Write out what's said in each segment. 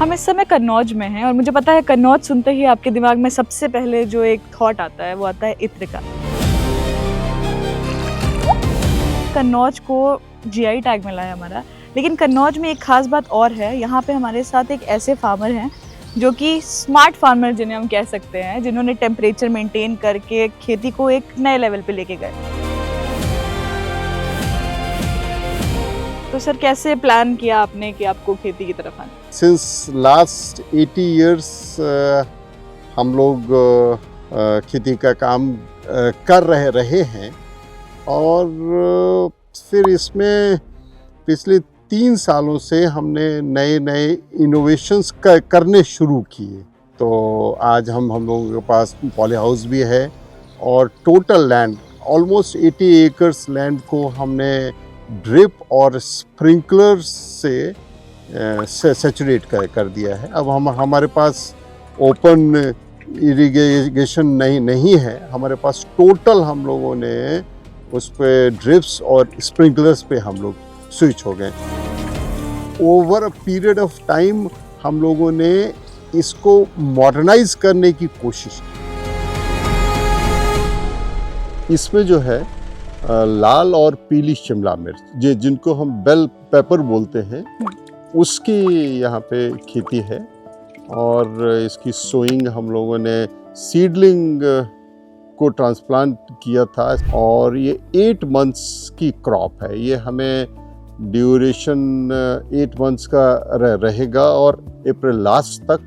हम इस समय कन्नौज में हैं और मुझे पता है कन्नौज सुनते ही आपके दिमाग में सबसे पहले जो एक थॉट आता है वो आता है इत्र का। कन्नौज को जीआई टैग मिला है हमारा, लेकिन कन्नौज में एक खास बात और है। यहाँ पे हमारे साथ एक ऐसे फार्मर हैं जो कि स्मार्ट फार्मर जिन्हें हम कह सकते हैं, जिन्होंने टेम्परेचर मेंटेन करके खेती को एक नए लेवल पे लेके गए। तो सर कैसे प्लान किया आपने कि आपको खेती की तरफ आना? सिंस लास्ट 80 years हम लोग खेती का काम कर रहे हैं और फिर इसमें पिछले 3 सालों से हमने नए इनोवेशंस करने शुरू किए। तो आज हम लोगों के पास पॉली हाउस भी है और total land almost 80 acres land को हमने ड्रिप और स्प्रिंकलर से सैचुरेट कर दिया है। अब हमारे पास ओपन इरिगेशन नहीं है, हमारे पास टोटल हम लोगों ने उस पे ड्रिप्स और स्प्रिंकलर्स पे हम लोग स्विच हो गए। Over a period of time हम लोगों ने इसको मॉडर्नाइज करने की कोशिश की। इसमें जो है लाल और पीली शिमला मिर्च जिनको हम बेल पेपर बोलते हैं, उसकी यहाँ पे खेती है और इसकी सोइंग हम लोगों ने सीडलिंग को ट्रांसप्लांट किया था और ये 8 months की क्रॉप है। ये हमें ड्यूरेशन 8 months का रहेगा और अप्रैल लास्ट तक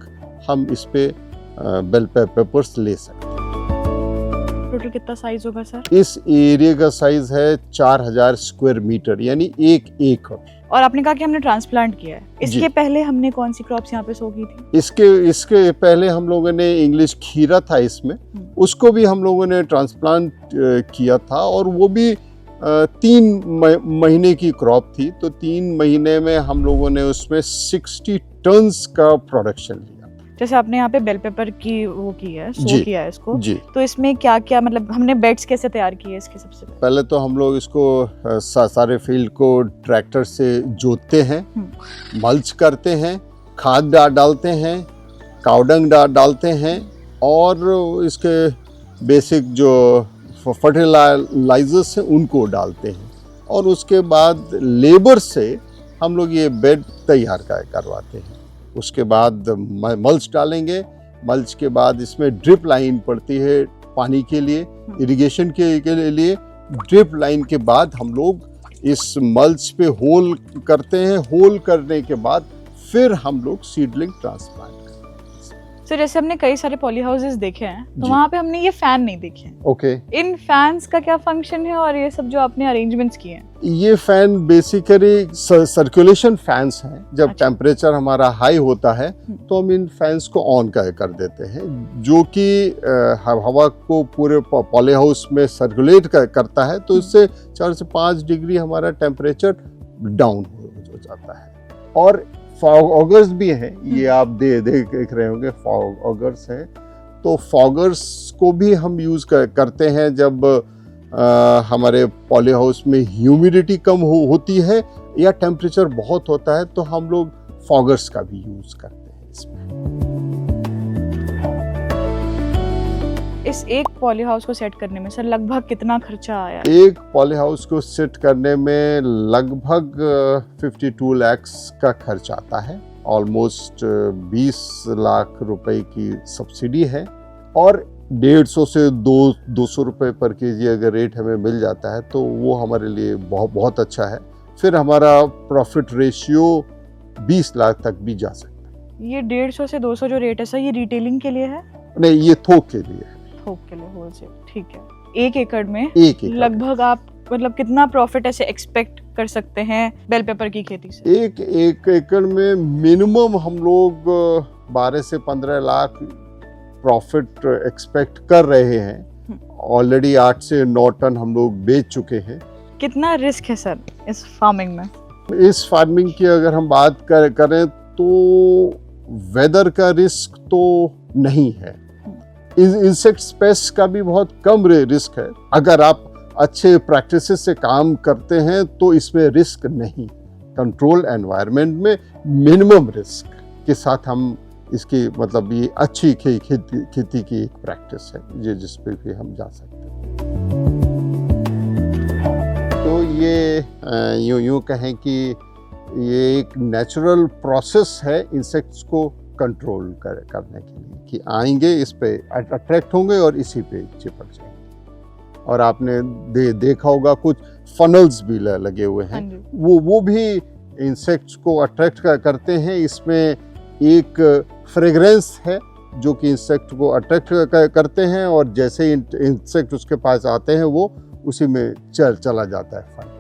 हम इस पे बेल पेपर्स ले सकते हैं। टोटल कितना साइज होगा सर? इस एरिया का साइज है 4000 स्क्वायर मीटर यानी 1 एकड़। और आपने कहा कि हमने ट्रांसप्लांट किया है, इसके पहले हमने कौन सी क्रॉप्स यहाँ पे सो की थी? इसके पहले हम लोगों ने इंग्लिश खीरा था इसमें, उसको भी हम लोगों ने ट्रांसप्लांट किया था और वो भी 3 महीने की क्रॉप थी। तो 3 महीने में हम लोगों ने उसमें 60 टन्स का प्रोडक्शन लिया। जैसे आपने यहाँ पे बेल पेपर की वो की है, सो किया है इसको जी। तो इसमें क्या क्या मतलब हमने बेड्स कैसे तैयार किए इसके? सबसे पहले तो हम लोग इसको सारे फील्ड को ट्रैक्टर से जोतते हैं, मल्च करते हैं, खाद डालते हैं, काउडंग डालते हैं और इसके बेसिक जो फर्टिलाइजर्स हैं उनको डालते हैं और उसके बाद लेबर से हम लोग ये बेड तैयार करवाते हैं। उसके बाद मल्च डालेंगे, मल्च के बाद इसमें ड्रिप लाइन पड़ती है पानी के लिए, इरिगेशन के लिए। ड्रिप लाइन के बाद हम लोग इस मल्च पे होल करते हैं, होल करने के बाद फिर हम लोग सीडलिंग ट्रांसप्लांट करते हैं। सर जैसे हमने कई सारे पॉली हाउसेस देखे हैं तो वहाँ पे हमने ये फैन नहीं देखे। ओके। इन फैंस का क्या फंक्शन है और ये सब जो आपने अरेंजमेंट्स किए हैं? ये फैन बेसिकली सर्कुलेशन फैंस हैं। जब टेम्परेचर हमारा हाई होता है तो हम इन फैंस को ऑन कर देते हैं, जो कि हवा को पूरे पॉली हाउस में सर्कुलेट करता है। तो इससे 4 से 5 डिग्री हमारा टेम्परेचर डाउन हो जाता है। और फॉग ऑगर्स भी हैं, ये आप देख रहे होंगे, फॉग ऑगर्स हैं। तो फॉगर्स को भी हम यूज़ करते हैं जब हमारे पॉली हाउस में ह्यूमिडिटी कम होती है या टेम्परेचर बहुत होता है, तो हम लोग फॉगर्स का भी यूज़ करते हैं इसमें। इस एक पॉली हाउस को सेट करने में सर लगभग कितना खर्चा आया? एक पॉली हाउस को सेट करने में लगभग 52 लाख का खर्च आता है। ऑलमोस्ट 20 लाख रुपए की सब्सिडी है और 150 से 200 रुपए पर केजी अगर रेट हमें मिल जाता है तो वो हमारे लिए बहुत अच्छा है। फिर हमारा प्रॉफिट रेशियो 20 लाख तक भी जा सकता है। ये 150 से 200 जो रेट है सर, ये रिटेलिंग के लिए है? नहीं, ये थोक के लिए है। थोक के लिए, होलसेल। ठीक है। 1 एकड़ में लगभग आप मतलब कितना प्रॉफिट ऐसे एक्सपेक्ट कर सकते हैं बेल पेपर की खेती से? एक एकड़ में मिनिमम हम लोग 12 से 15 लाख प्रॉफिट एक्सपेक्ट कर रहे हैं। ऑलरेडी 8 से 9 टन हम लोग बेच चुके हैं। कितना रिस्क है सर इस फार्मिंग में? इस फार्मिंग की अगर हम बात करें तो वेदर का रिस्क तो नहीं है। इंसेक्ट पेस्ट का भी बहुत कम रिस्क है। अगर आप अच्छे प्रैक्टिसेस से काम करते हैं तो इसमें रिस्क नहीं। कंट्रोल एनवायरनमेंट में मिनिमम रिस्क। के साथ हम इसकी मतलब ये अच्छी खेती की एक प्रैक्टिस है जिस पे भी हम जा सकते हैं। तो ये यूँ कहें कि ये एक नेचुरल प्रोसेस है इंसेक्ट्स को कंट्रोल करने के लिए, कि आएंगे इस पे अट्रैक्ट होंगे और इसी पे चिपक जाएंगे। और आपने देखा होगा कुछ फनल्स भी लगे हुए हैं, वो भी इंसेक्ट्स को अट्रैक्ट करते हैं। इसमें एक फ्रेग्रेंस है जो कि इंसेक्ट को अट्रैक्ट करते हैं, और जैसे इंसेक्ट उसके पास आते हैं वो उसी में चला जाता है फन।